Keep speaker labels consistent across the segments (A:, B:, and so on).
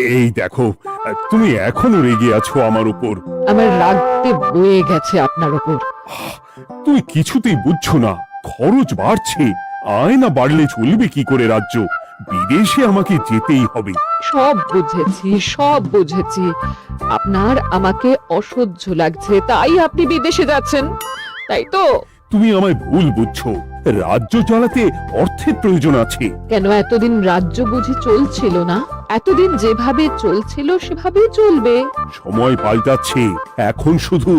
A: এই দেখো, তুমি এখনো রেগে আছো আমার উপর।
B: আমার রাগতে বয়ে গেছে আপনার উপর।
A: তুমি কিছুতেই বুঝছো না, খরচ বাড়ছে। আয় না বাড়লে চলবে কি করে রাজ্য? বিদেশে আমাকে যেতেই হবে।
B: সব বুঝেছি, সব বুঝেছি। আপনার আমাকে অসহ্য লাগছে, তাই আপনি বিদেশে যাচ্ছেন, তাই তো?
A: তুমি আমায় ভুল বুঝছো। রাজ্য চালাতে অর্থের প্রয়োজন আছে।
B: কেন এতদিন রাজ্য বুঝি চলছিল না? এতদিন যেভাবে চলছিল সেভাবেই চলবে।
A: সময় পাল্টাচ্ছে। এখন শুধু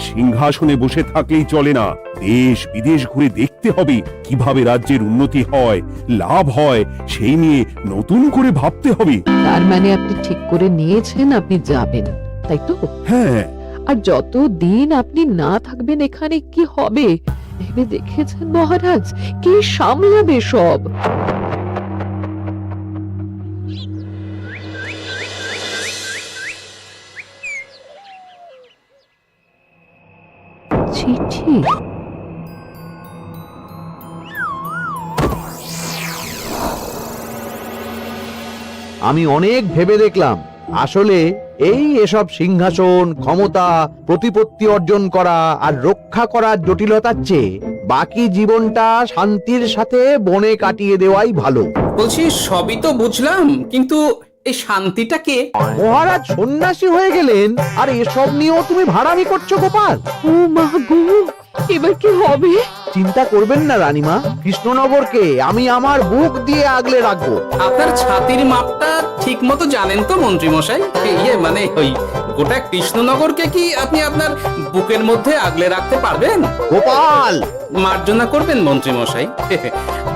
A: সিংহাসনে বসে থাকলেই চলে না, দেশ বিদেশ ঘুরে দেখতে হবে কিভাবে রাজ্যের উন্নতি হয়, লাভ হয়, সেই নিয়ে নতুন করে ভাবতে হবে।
B: তার মানে আপনি ঠিক করে নিয়েছেন আপনি যাবেন, তাই তো?
A: হ্যাঁ।
B: আর যতদিন আপনি না থাকবেন এখানে কি হবে ভেবে দেখেছেন মহারাজ? কি সামলাবে সব? চিঠি?
C: আমি অনেক ভেবে দেখলাম, আসলে এসব সিংহাসন, ক্ষমতা, প্রতিপত্তি অর্জন করা আর রক্ষা করার জটিলতার চেয়ে বাকি জীবনটা শান্তির সাথে বনে কাটিয়ে দেওয়াই ভালো।
D: বলছি সবই তো বুঝলাম, কিন্তু এই শান্তিটা কে?
C: মহারাজ সন্ন্যাসী হয়ে গেলেন আর এসব নিয়েও তুমি ভাড়ামি করছো গোপাল?
B: ও মা গো, এবার কি হবে?
C: চিন্তা করবেন না রানীমা, কৃষ্ণনগরকে আমি আমার বুক দিয়ে আগলে রাখবো।
D: আপনার ছাতির মাপটা ঠিক মতো জানেন তো মন্ত্রী মশাই? মানে ওই গোটা কৃষ্ণনগরকে কি আপনি আপনার বুকের মধ্যে আগলে রাখতে পারবেন?
C: গোপাল!
D: মার্জনা করবেন মন্ত্রী মশাই।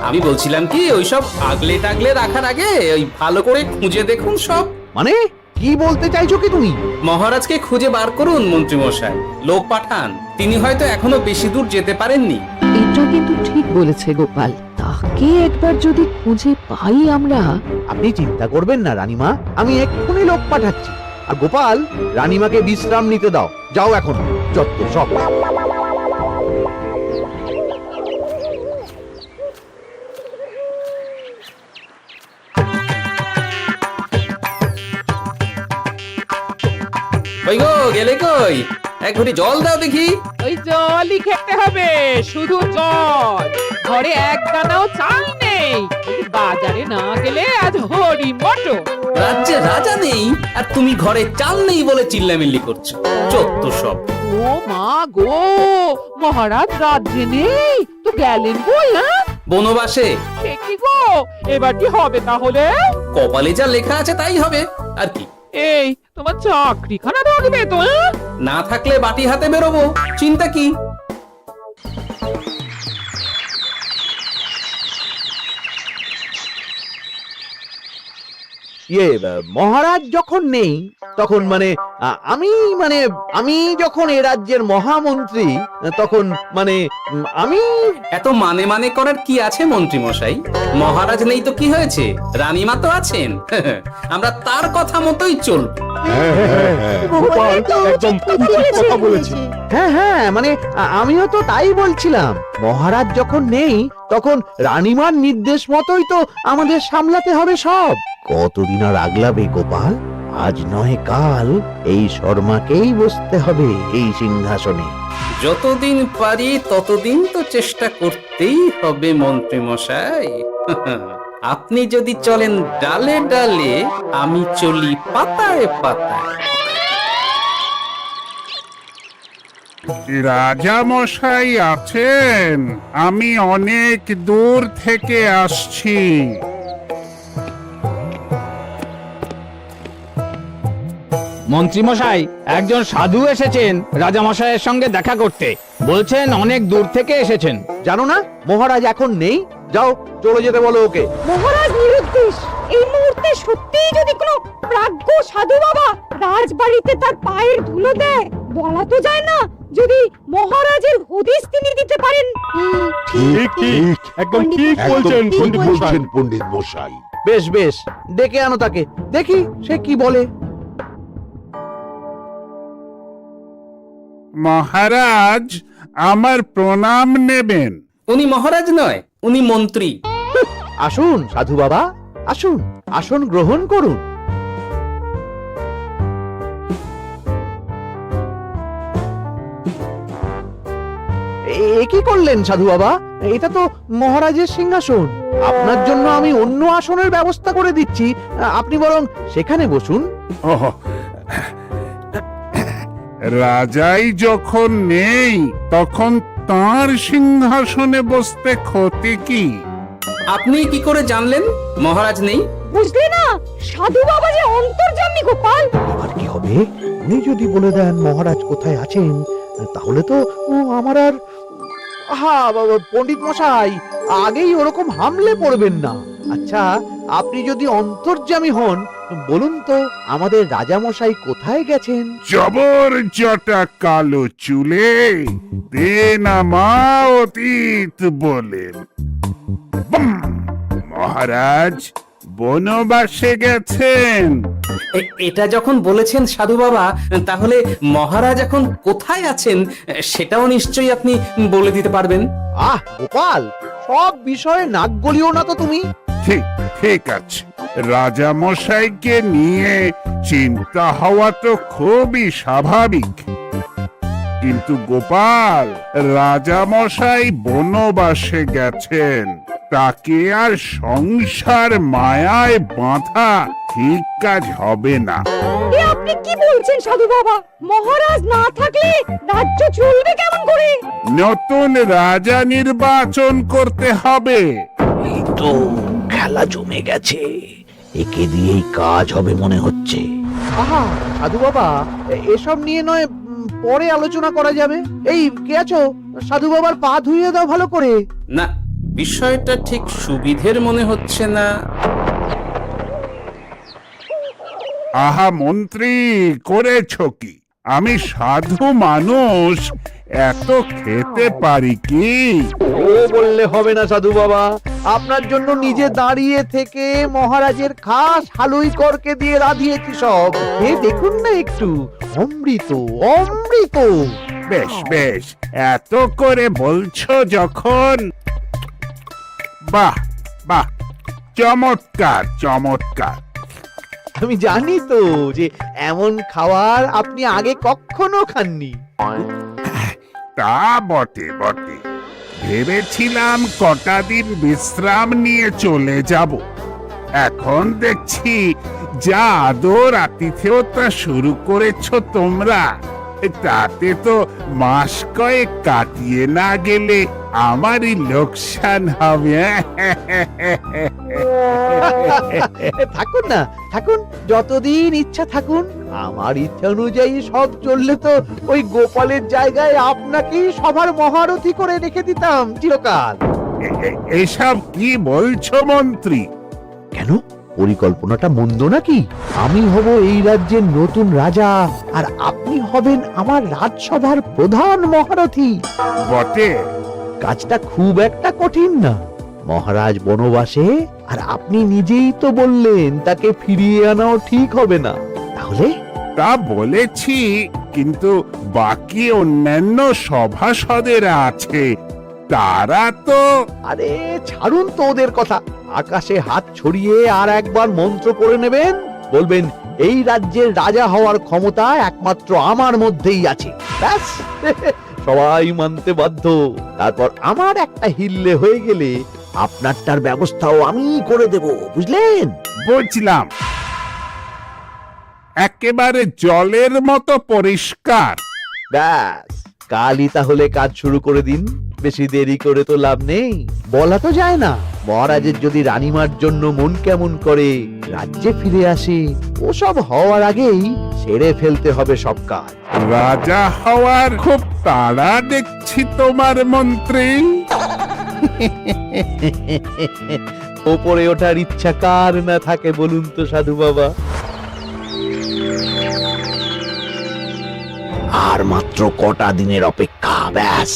D: আমি বলছিলাম কি, ওইসব আগলে টাগলে রাখার আগে ওই ভালো করে খুঁজে দেখুন সব।
C: মানে কি বলতে চাইছো কি তুমি?
D: মহারাজকে খুঁজে বার করুন মন্ত্রী মশাই, লোক পাঠান। তিনি হয়তো এখনো বেশি দূর যেতে পারেননি।
B: এটা কিন্তু ঠিক বলেছে গোপাল, তাকে একবার যদি খুঁজে পাই আমরা।
C: আপনি চিন্তা করবেন না রানীমা, আমি এক্ষুনি লোক পাঠাচ্ছি। আর গোপাল, রানীমাকে বিশ্রাম নিতে দাও। যাও এখন, যত সব।
D: কই গো, গেলে কই? এক ঘটি জল দাও দেখি।
E: ওই জলই খেতে হবে, শুধু জল। ঘরে এক দানাও চাল নেই। যদি বাজারে না গেলে আজ হরি মটো।
D: রাজ্যে রাজা নেই আর তুমি ঘরে চাল নেই বলে চিল্লামিল্লি করছো, চত্ব সব।
E: ও মা গো, মহারাজ রাজ্যে নেই তো গেলেন কই?
D: বনবাসে।
E: সে কি গো, এবার কি হবে তাহলে?
D: কপালে যা লেখা আছে তাই হবে, আর কি।
E: এই তোমার চাকরিখানা থাকবে তো?
D: না থাকলে বাটি হাতে বেরোবো, চিন্তা কি?
C: মহারাজ যখন নেই তখন আমি যখন এ রাজ্যের মহামন্ত্রী, তখন আমি
D: এত মানে মানে করার কি আছে মন্ত্রী মশাই? মহারাজ নেই তো কি হয়েছে, রানীমা তো আছেন। আমরা তার কথা মতোই চলব।
A: একদম কথা বলেছি।
C: হ্যাঁ, আমিও তো তাই বলছিলাম। মহারাজ যখন নেই তখন রানীমার নির্দেশ মতোই তো আমাদের সামলাতে হবে সব। কতদিন আর আগলাবে গোপাল? আজ নয় কাল এই শর্মাকেই বসতে হবে এই সিংহাসনে।
D: যতদিন পারি ততদিন তো চেষ্টা করতেই হবে মন্ত্রী মশাই। আপনি যদি চলেন ডালে ডালে, আমি চলি পাতায় পাতায়।
F: রাজা মশাই আছেন? আমি অনেক দূর থেকে আসছি।
G: মন্ত্রীমশাই, একজন সাধু এসেছেন রাজামশাইয়ের সঙ্গে দেখা করতে। বলছেন অনেক দূর থেকে এসেছেন।
C: জানো না মহারাজ এখন নেই? যাও, চলে যেতে বলো ওকে।
H: মহারাজ নিরুদ্দেশ। এই মুহূর্তে সত্যিই যদি কোনো প্রাজ্ঞ সাধু বাবা রাজবাড়িতে তার পায়ের ধুলো দেয়, বলা তো যায় না যদি মহারাজের হদিস তিনি দিতে পারেন।
A: ঠিক ঠিক, একদম ঠিক বলছেন
I: পণ্ডিত মশাই।
C: বেশ বেশ, ডেকে আনো তাকে, দেখি সে কি বলে।
F: মহারাজ, আমার প্রণাম নেবেন।
D: উনি মহারাজ নয়, উনি মন্ত্রী।
C: আসুন সাধু বাবা, আসুন, আসন গ্রহণ করুন। এ কি করলেন সাধু বাবা? এটা তো মহারাজের সিংহাসন। আপনার জন্য আমি অন্য আসনের ব্যবস্থা করে দিচ্ছি, আপনি বরং সেখানে বসুন।
F: ওহ, রাজাই যখন নেই তখন তার সিংহাসনে বসতে ক্ষতি কি?
D: আপনি কি করে জানলেন মহারাজ নেই?
H: বুঝলি না, সাধু বাবা যে অন্তর্যামী গোপাল।
C: আর কি হবে? উনি যদি বলে দেন মহারাজ কোথায় আছেন, তাহলে তো আমার আর পণ্ডিত মশাই, আগেই ওরকম হামলে পড়বেন না। আচ্ছা, আপনি যদি অন্তর্যামী হন, বলুন তো আমাদের রাজা মশাই কোথায় গেছেন?
F: জবর জটা কালো চুলে দেনামা অতীত বলেন। বুম! মহারাজ বনবাসে গেছেন।
D: এটা যখন বলেছেন সাধু বাবা, তাহলে মহারাজ এখন কোথায় আছেন সেটাও নিশ্চয়ই আপনি বলে দিতে পারবেন।
C: আহ গোপাল, সব বিষয়ে নাক গলিও না তো তুমি।
F: ঠিক ঠিক আছে, রাজা মশাইকে নিয়ে চিন্তা হওয়া তো খুবই স্বাভাবিক। কিন্তু গোপাল, রাজা মশাই বনবাসে গেছেন, তাকে আর সংসার মায়ায় বাঁধা ঠিক কাজ হবে না।
H: এ আপনি কি বলছেন সাধু বাবা? মহারাজ না থাকলে রাজ্য চলবে কেমন করে?
F: নতুন রাজা নির্বাচন করতে হবে।
C: এই তো খেলা জমে গেছে, একে দিয়েই কাজ হবে মনে হচ্ছে। আহা সাধু বাবা, এসব নিয়ে নয় পরে আলোচনা করা যাবে। এই কে আছো? সাধু বাবার পা ধুইয়ে দাও ভালো করে।
D: না, বিষয়টা ঠিক সুবিধের মনে হচ্ছে না।
F: আহা মন্ত্রী, করেছ কি? আমি সাধু মানুষ, এত খেতে পারি কি?
C: ও বললে হবে না সাধু বাবা, আপনার জন্য নিজে দাঁড়িয়ে থেকে মহারাজের খাস হালুই করকে দিয়ে রাধিয়েছি সব। এ দেখুন না একটু, অমৃত অমৃত।
F: বেশ বেশ, এত করে বলছো যখন, বাহ বাহ, চমৎকার চমৎকার।
C: আমি জানি তো যে এমন খাবার আপনি আগে কখনো খাননি।
F: তা বটে বটে, ভেবেছিলাম কটা দিন বিশ্রাম নিয়ে চলে যাব। এখন দেখছি যা আদর আতিথেয়তা শুরু করেছো তোমরা, তাতে তো মাস কয়েক কাটিয়ে না গেলে আমারই লোকসান হবে।
C: থাকুন না, থাকুন, যতদিন ইচ্ছা থাকুন। আমার ইচ্ছা অনুযায়ী সব চললে তো ওই গোপালের জায়গায় আপনাকেই সবার মহারথী করে রেখে দিতাম চিরকাল।
F: এসব কি বলছো মন্ত্রী?
C: কেন, পরিকল্পনাটা মন্দ নাকি? আমি হব এই রাজ্যের নতুন রাজা, আর আপনি হবেন আমার রাজসভার প্রধান মহারথী।
F: বটে,
C: কাজটা খুব একটা কঠিন না। মহারাজ বনবাসে, আর আপনি নিজেই তো বললেন তাকে ফিরিয়ে আনাও ঠিক হবে না। তাহলে
F: তা বলেছি, কিন্তু বাকি অন্যান্য সভাসদেরা আছে, তারা তো।
C: আরে ছাড়ুন তো ওদের কথা। আকাশে হাত ছড়িয়ে আর একবার মন্ত্র পড়ে নেবেন, বলবেন এই রাজ্যের রাজা হওয়ার ক্ষমতা একমাত্র আমার মধ্যেই আছে। ব্যাস, সবাই মানতে বাধ্য। তারপর আমার একটা হিল্লে হয়ে গেলে আপনারটার ব্যবস্থাও আমি করে দেব, বুঝলেন?
F: বুঝলাম, একেবারে জলের মতো পরিষ্কার।
C: ব্যাস, কালই তাহলে কাজ শুরু করে দিন। বেশি দেরি করে তো লাভ নেই। বলা তো যায় না, মহারাজের যদি রানীমার জন্য মন কেমন করে রাজ্যে ফিরে আসে, ওসব হওয়ার আগেই সেরে ফেলতে হবে সব কাজ।
F: রাজা হওয়ার খুব তাড়া দেখছি তোমার মন্ত্রী।
C: ওপরে ওঠার ইচ্ছা কার না থাকে বলুন তো সাধু বাবা? আর মাত্র কটা দিনের অপেক্ষা, ব্যাস।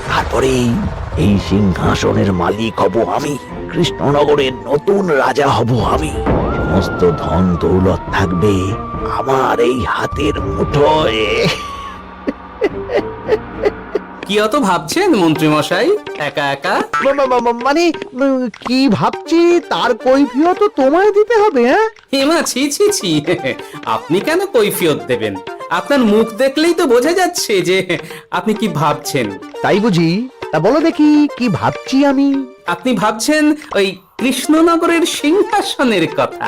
C: তারপরেই এই সিংহাসনের মালিক হব আমি, কৃষ্ণনগরের নতুন রাজা হব আমি। সমস্ত ধন দৌলত থাকবে আমার এই হাতের মুঠোয়।
D: কি অত ভাবছেন মন্ত্রী মশাই একা একা?
C: মানে কি ভাবছি তার কৈফিয়ত তো তোমায় দিতে হবে। হ্যাঁ,
D: হেমা, ছি ছি ছি, আপনি কেন কৈফিয়ত দেবেন? আপনার মুখ দেখলেই তো বোঝা যাচ্ছে যে আপনি কি ভাবছেন।
C: তাই বুঝি? তা বলো দেখি কি ভাবছি আমি।
D: আপনি ভাবছেন ওই কৃষ্ণনগরের সিংহাসনের কথা।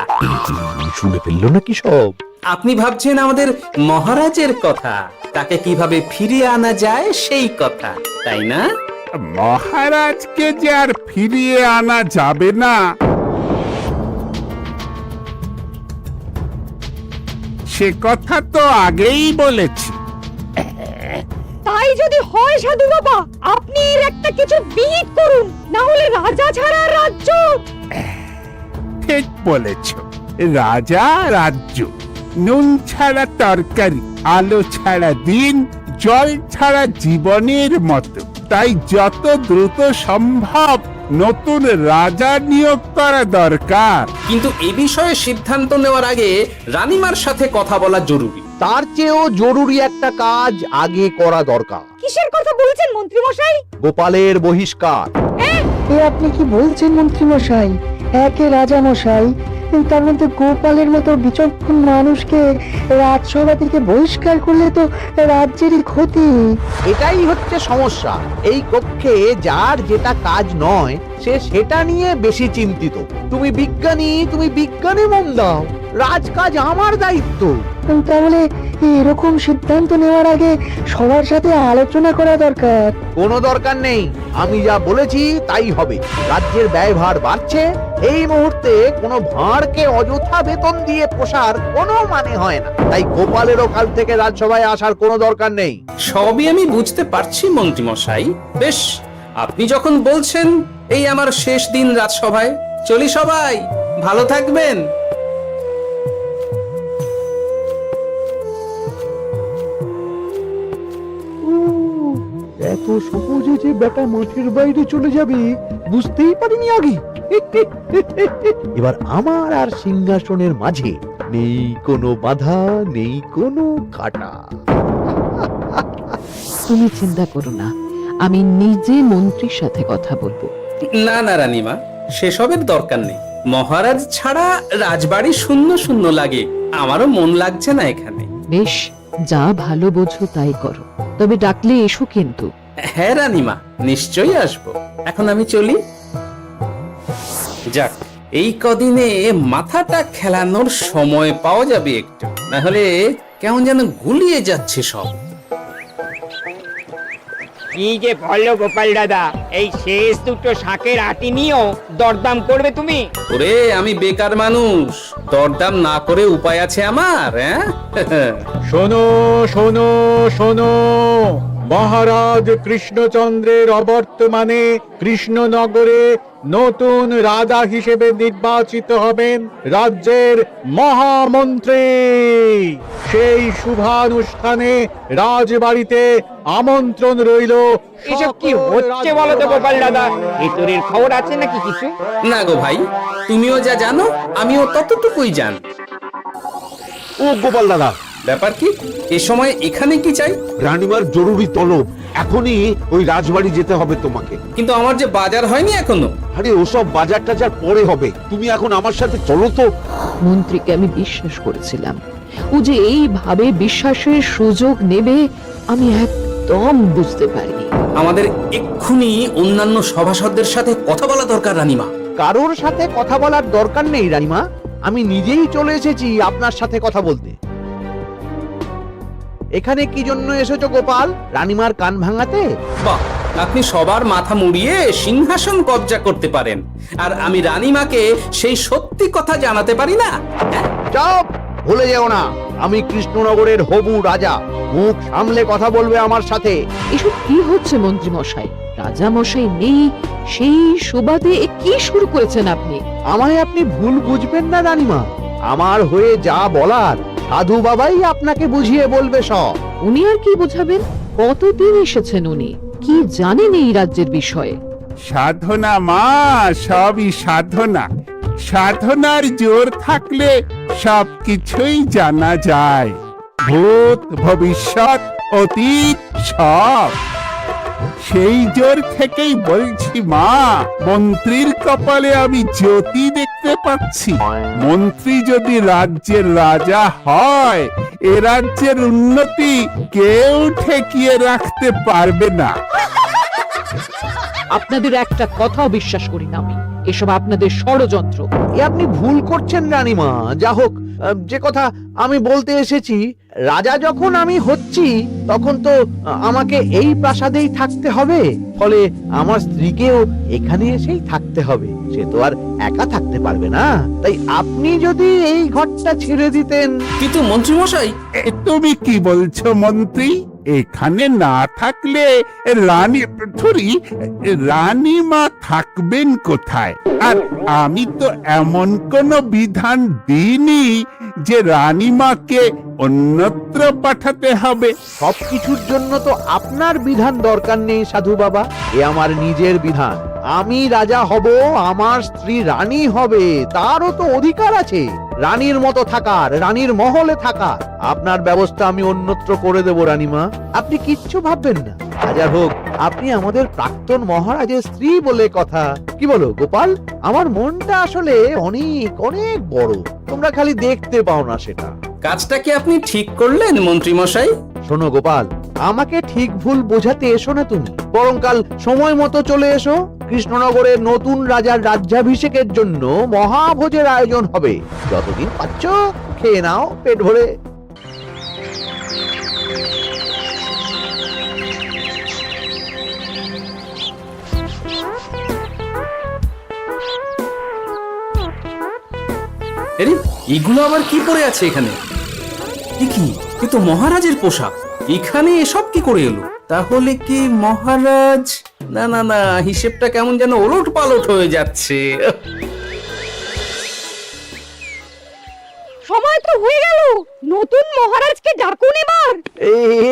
C: শুনে ফেললো নাকি সব?
D: আপনি ভাবছেন আমাদের মহারাজের কথা, তাকে কিভাবে ফিরিয়ে আনা যায় সেই কথা, তাই না?
F: মহারাজকে যে আর ফিরিয়ে আনা যাবে না, সে কথা তো আগেই বলেছি।
H: তাই যদি হয় সাধু বাবা, আপনি এর একটা কিছু বিহিত করুন, না হলে রাজা ছাড়া রাজ্য।
F: ঠিক বলেছ, রাজা রাজ্য, নুন ছাড়া তরকারি, আলো ছাড়া দিন, জল ছাড়া জীবনের মতো। তাই যত দ্রুত সম্ভব নতুন রাজা নিয়োগ করা দরকার।
D: কিন্তু এ বিষয়ে সিদ্ধান্ত নেওয়ার আগে রানীমার সাথে কথা বলা জরুরি।
C: তার চেয়েও জরুরি একটা কাজ আগে করা দরকার।
H: কিসের কথা বলছেন মন্ত্রী মশাই?
C: গোপালের বহিষ্কার।
J: এ আপনি কি বলছেন মন্ত্রী মশাই? একে রাজা মশাই, তার মধ্যে গোপালের মতো বিচক্ষণ মানুষকে রাজসভা থেকে বহিষ্কার করলে তো রাজ্যেরই ক্ষতি।
C: এটাই হচ্ছে সমস্যা। এই কক্ষে যার যেটা কাজ নয় সে সেটা নিয়ে বেশি চিন্তিত। তুমি বিজ্ঞানী মন দাও, রাজকাজ আমার দায়িত্ব।
J: তাহলে এরকম সিদ্ধান্ত নেওয়ার আগে সবার সাথে আলোচনা করা দরকার।
C: কোনো দরকার নেই, আমি যা বলেছি তাই হবে। রাজ্যের ব্যয়ভার বাড়ছে, এই মুহূর্তে কোনো ভাঁড়কে অযথা বেতন দিয়ে পোষার কোনো মানে হয় না। তাই গোপালেরও কাল থেকে রাজসভায় আসার কোনো দরকার নেই।
D: সবই আমি বুঝতে পারছি মন্ত্রী মশাই। বেশ, আপনি যখন বলছেন, এই আমার শেষ দিন রাজসভায়, চলি সবাই, ভালো থাকবেন।
C: এত সহজে যে বেটা মাঠের বাইরে চলে যাবে বুঝতেই পারিনি আগে। এবার আমার আর সিংহাসনের মাঝে নেই কোনো বাধা, নেই কোনো কাটা।
B: তুমি চিন্তা করো না, আমি নিজে মন্ত্রীর সাথে কথা বলবো।
D: না না রানীমা, সেসবের দরকার নেই। মহারাজ ছাড়া রাজবাড়ি শূন্য শূন্য লাগে, আমারও মন লাগছে না এখানে।
B: বেশ, যা ভালো বোঝো তাই করো, তবে ডাকলে এসো কিন্তু।
D: হ্যাঁ রানীমা, নিশ্চয়ই আসবো। এখন আমি চলি। যাক, এই কদিনে মাথাটা খেলানোর সময় পাওয়া যাবে একটু, না হলে কেমন যেন গুলিয়ে যাচ্ছে সব।
G: কি যে বলো গোপাল দাদা, এই শেষ দুটো শাকের আটি নিয়েও দরদাম করবে তুমি?
D: ওরে, আমি বেকার মানুষ, দরদাম না করে উপায় আছে আমার?
G: শোনো শোনো শোনো, মহারাজ কৃষ্ণচন্দ্রের অবর্তমানে কৃষ্ণনগরে নতুন রাজা হিসেবে নির্বাচিত হবেন রাজ্যের মহামন্ত্রী। সেই শুভানুষ্ঠানে রাজবাড়িতে আমন্ত্রণ রইল। এসব কি হচ্ছে বলো তো গোপাল দাদা, ভিতরের খবর আছে নাকি কিছু?
D: না গো ভাই, তুমিও যা জানো আমিও ততটুকুই জানি।
I: ও গোপাল দাদা,
D: ব্যাপার কি? এ সময় এখানে কি চাই?
I: রানীমার জরুরি তলব, এখনই ওই রাজবাড়ি যেতে হবে তোমাকে।
D: কিন্তু আমার যে বাজার হয়নি এখনো।
I: আরে ওসব বাজার টাজার পরে হবে, তুমি এখন আমার সাথে চলো তো।
B: মন্ত্রীকে আমি বিশ্বাস করেছিলাম, ও যে এইভাবে বিশ্বাসের সুযোগ নেবে আমি একদম বুঝতে পারিনি।
D: আমাদের এক্ষুনি অন্যান্য সভাসদদের সাথে কথা বলা দরকার রানীমা।
C: কারোর সাথে কথা বলার দরকার নেই রানীমা, আমি নিজেই চলে এসেছি আপনার সাথে কথা বলতে। এখানে কি জন্য এসেছো গোপাল? রানীমার কান ভাঙাতে?
D: বাহ, আপনি সবার মাথা মুড়িয়ে সিংহাসন কবজা করতে পারেন, আর আমি রানীমাকে সেই সত্যি কথা জানাতে পারি না?
C: চুপ! ভুলে যেও না, আমি কৃষ্ণনগরের হবু রাজা। মুখ সামলে কথা বলবে আমার সাথে।
B: এসব কি হচ্ছে মন্ত্রী মশাই? রাজা মশাই নেই, সেই সুবাদে এ কি শুরু করেছেন আপনি?
C: আমায় আপনি ভুল বুঝবেন না রানীমা, আমার হয়ে যা বলার সাধু বাবাই আপনাকে বুঝিয়ে বলবে সব।
B: উনি আর কি বোঝাবেন? কতদিন এসেছেন উনি, কি জানেন এই রাজ্যের বিষয়ে?
F: সাধনা মা, সবই সাধনা। সাধনার জোর থাকলে সবকিছুই জানা যায়, ভূত ভবিষ্যৎ অতীত সব। সেই জোর থেকেই বলছি মা, মন্ত্রীর কপালে আমি জ্যোতি দেখতে দেখতে পাচ্ছি মন্ত্রী যদি রাজ্যের রাজা হয় এ রাজ্যের উন্নতি কেউ ঠেকিয়ে রাখতে পারবে না।
B: আপনাদের একটা কথাও বিশ্বাস করি না আমি, এসব আপনাদের ষড়যন্ত্র।
C: এ আপনি ভুল করছেন রানীমা। যা হোক, যে কথা আমি বলতে এসেছি, রাজা যখন আমি হচ্ছি তখন তো আমাকে এই প্রাসাদেই থাকতে হবে, ফলে আমার স্ত্রীকেও এখানে এসেই থাকতে হবে। সে তো আর একা থাকতে পারবে না। তাই আপনি যদি এই ঘরটা ছেড়ে দিতেন।
D: কিন্তু মন্ত্রীমশাই,
F: তুমি কি বলছো মন্ত্রী? এখানে না থাকলে রানীমা থাকবেন কোথায়? আর আমি তো এমন কোন বিধান দিইনি যে রানীমাকে অন্যত্র পাঠাতে হবে।
C: সবকিছুর জন্য তো আপনার বিধান দরকার নেই সাধু বাবা, এ আমার নিজের বিধান। আমি রাজা হব, আমার স্ত্রী রানী হবে, তারও তো অধিকার আছে রানীর মতো থাকার, রানীর মহলে থাকার। আপনার ব্যবস্থা আমি অন্যত্র করে দেব রানীমা, আপনি কিচ্ছু ভাববেন না। হাজার হোক আপনি আমাদের প্রাক্তন মহারাজের স্ত্রী বলে কথা। কি বলো গোপাল? আমার মনটা আসলে অনেক অনেক বড়, তোমরা খালি দেখতে পাও না সেটা।
D: কাজটা কি আপনি ঠিক করলেন মন্ত্রীমশাই?
C: শোনো গোপাল, আমাকে ঠিক ভুল বোঝাতে এসো না তুমি, বরং কাল সময় মতো চলে এসো। কৃষ্ণনগরের নতুন রাজার রাজ্যাভিষেকের জন্য মহাভোজের আয়োজন হবে। যতদিন পাচ্ছ খেয়ে নাও পেট ভরে।
D: আরে এগুলো আবার কি পরে আছে এখানে? কি এ তো মহারাজের পোশাক, এখানে এসব কি করে এলো? তাহলে কি মহারাজ? না না না, হিসেবটা কেমন যেন ওলট পালট হয়ে যাচ্ছে।
H: সময় তো হয়ে গেল, নতুন মহারাজকে ডাকুন এবার।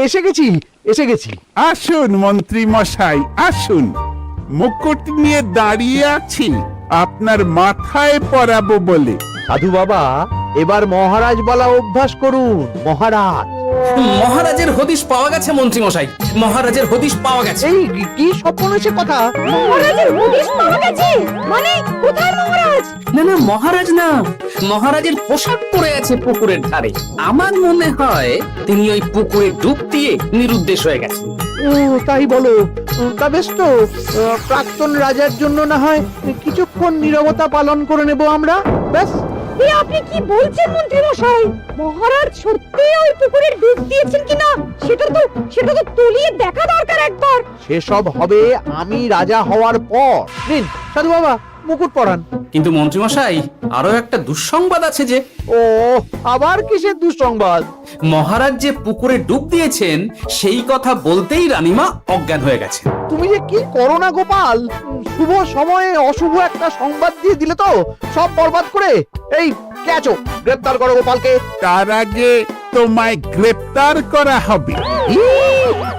C: এসে গেছি, এসে গেছি।
F: আসুন মন্ত্রী মশাই, আসুন। মুকুট নিয়ে দাঁড়িয়ে আছি আপনার মাথায় পরাবো বলে।
C: সাধু বাবা, এবার মহারাজ বলা অভ্যাস করুন। মহারাজ।
D: মহারাজের হদিশ পাওয়া গেছে মন্ত্রীমশাই, মহারাজের হদিশ পাওয়া গেছে।
C: এই কি স্বপ্ন কথা?
H: মহারাজের হদিশ পাওয়া গেছে মানে কোথায় মহারাজ?
D: না না, মহারাজ না, মহারাজের পোশাক পরে আছে পুকুরের ধারে। আমার মনে হয় তিনি ওই পুকুরে ডুব দিয়ে নিরুদ্দেশ হয়ে গেছেন।
C: ও তাই বলো? তা বেশ তো, প্রাক্তন রাজার জন্য না হয় কিছুক্ষণ নীরবতা পালন করে নেব আমরা, ব্যাস।
H: এ আপনি কি বলছেন মন্ত্রী মশাই? মহারাজ সত্যি ওই পুকুরে ডুব দিয়েছেন কিনা সেটা তো তলিয়ে দেখা দরকার একবার।
C: সেসব হবে আমি রাজা হওয়ার পর। নিন সাধু বাবা, মুকুট পরান।
D: কিন্তু মন্ত্রীমশাই, আরো একটা দুঃসংবাদ আছে যে।
C: ও আবার কিসের দুঃসংবাদ?
D: মহারাজ যে পুকুরে ডুব দিয়েছেন সেই কথা বলতেই রানীমা অজ্ঞান হয়ে গেছে।
C: তুমি যে কি করো না গোপাল, শুভ সময়ে অশুভ একটা সংবাদ দিয়ে দিলে তো সব বরবাদ করে। এই কে আছো? গ্রেপ্তার করো গোপালকে।
F: তার আগে তোমায় গ্রেপ্তার করা হবে।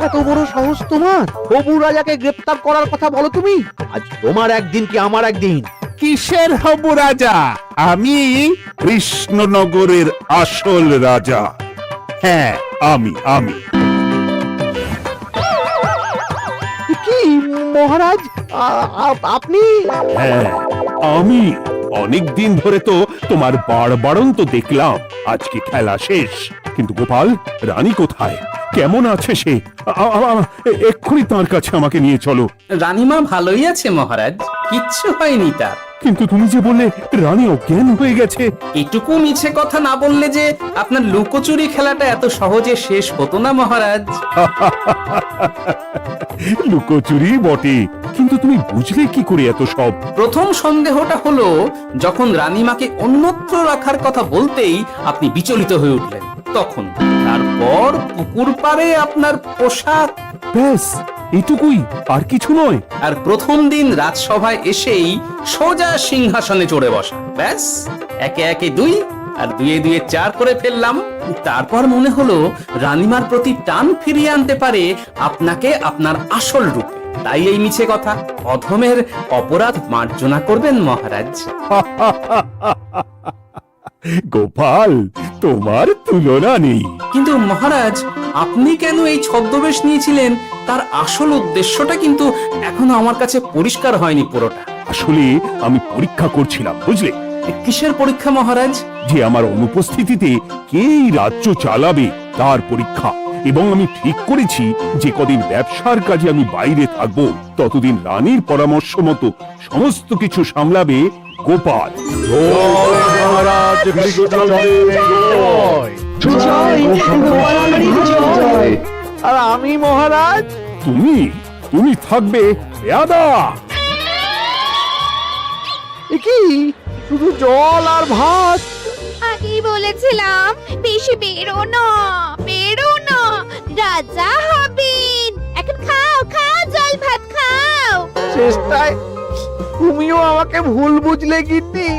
C: এত বড় সাহস তোমার? হবু রাজাকে গ্রেপ্তার করার কথা বলো তুমি? আজ তোমার একদিন কি আমার একদিন।
F: কিসের হবু রাজা? আমি কৃষ্ণনগরের আসল রাজা। হ্যাঁ, আমি।
C: কি মহারাজ, আপনি?
A: হ্যাঁ, আমি অনেকদিন ধরে তো তোমার বাড়বাড়ন্ত দেখলাম, আজকে খেলা শেষ। কিন্তু গোপাল, রানী কোথায়? কেমন আছে সে? এক্ষুনি তার কাছে আমাকে নিয়ে চলো।
D: রানীমা ভালোই আছে মহারাজ, কিচ্ছু হয়নি তার।
A: কিন্তু তুমি যে বললে রানী অজ্ঞান হয়ে গেছে।
D: এটুকু মিছে কথা না বললে যে আপনার লুকোচুরি খেলাটা এত সহজে শেষ হতো না মহারাজ।
A: লুকোচুরি বটে, কিন্তু তুমি বুঝলে কি করে এত সব?
D: প্রথম সন্দেহটা হলো যখন রানীমাকে অন্যত্র রাখার কথা বলতেই আপনি বিচলিত হয়ে উঠলেন, তখন। তারপর পুকুর পাড়ে আপনার পোশাক,
A: ব্যাস এটুকুই, আর কিছু নয়।
D: আর প্রথম দিন রাজসভায় এসেই সোজা সিংহাসনে চড়ে বসা, ব্যাস। একে একে 2 আর 2 2 4 করে ফেললাম। তারপর মনে হলো রানীমার প্রতি টান ফিরিয়ে আনতে পারে আপনাকে আপনার আসল রূপে। তাই এই মিছে কথা। অধমের অপরাধ মার্জনা করবেন মহারাজ।
A: গোপাল, তোমার তুলনা নেই।
D: কিন্তু মহারাজ, আপনি কেন এই ছদ্মবেশ নিয়েছিলেন তার আসল উদ্দেশ্যটা কিন্তু এখনো আমার কাছে পরিষ্কার হয়নি পুরোটা।
A: আসলে আমি পরীক্ষা করছিলাম, বুঝলে?
D: কিসের পরীক্ষা মহারাজ?
A: যে আমার অনুপস্থিতিতে কেই রাজ্য চালাবে তার পরীক্ষা। এবং আমি ঠিক করেছি যে কদিন ব্যবসার কাজে আমি বাইরে থাকব ততদিন রানীর পরামর্শ মতো সমস্ত কিছু সামলাবে গোপাল।
C: আর আমি মহারাজ?
A: তুমি তুমি থাকবে পেয়াদা।
C: এ কি শুধু জল আর ভাত?
H: আগেই বলেছিলাম বেশি বেরো না, বেরো না, রাজা হবেন। এখন খাও খাও, জল ভাত খাও।
C: চেষ্টায় তুমিও আমাকে ভুল বুঝলে গিন্নি।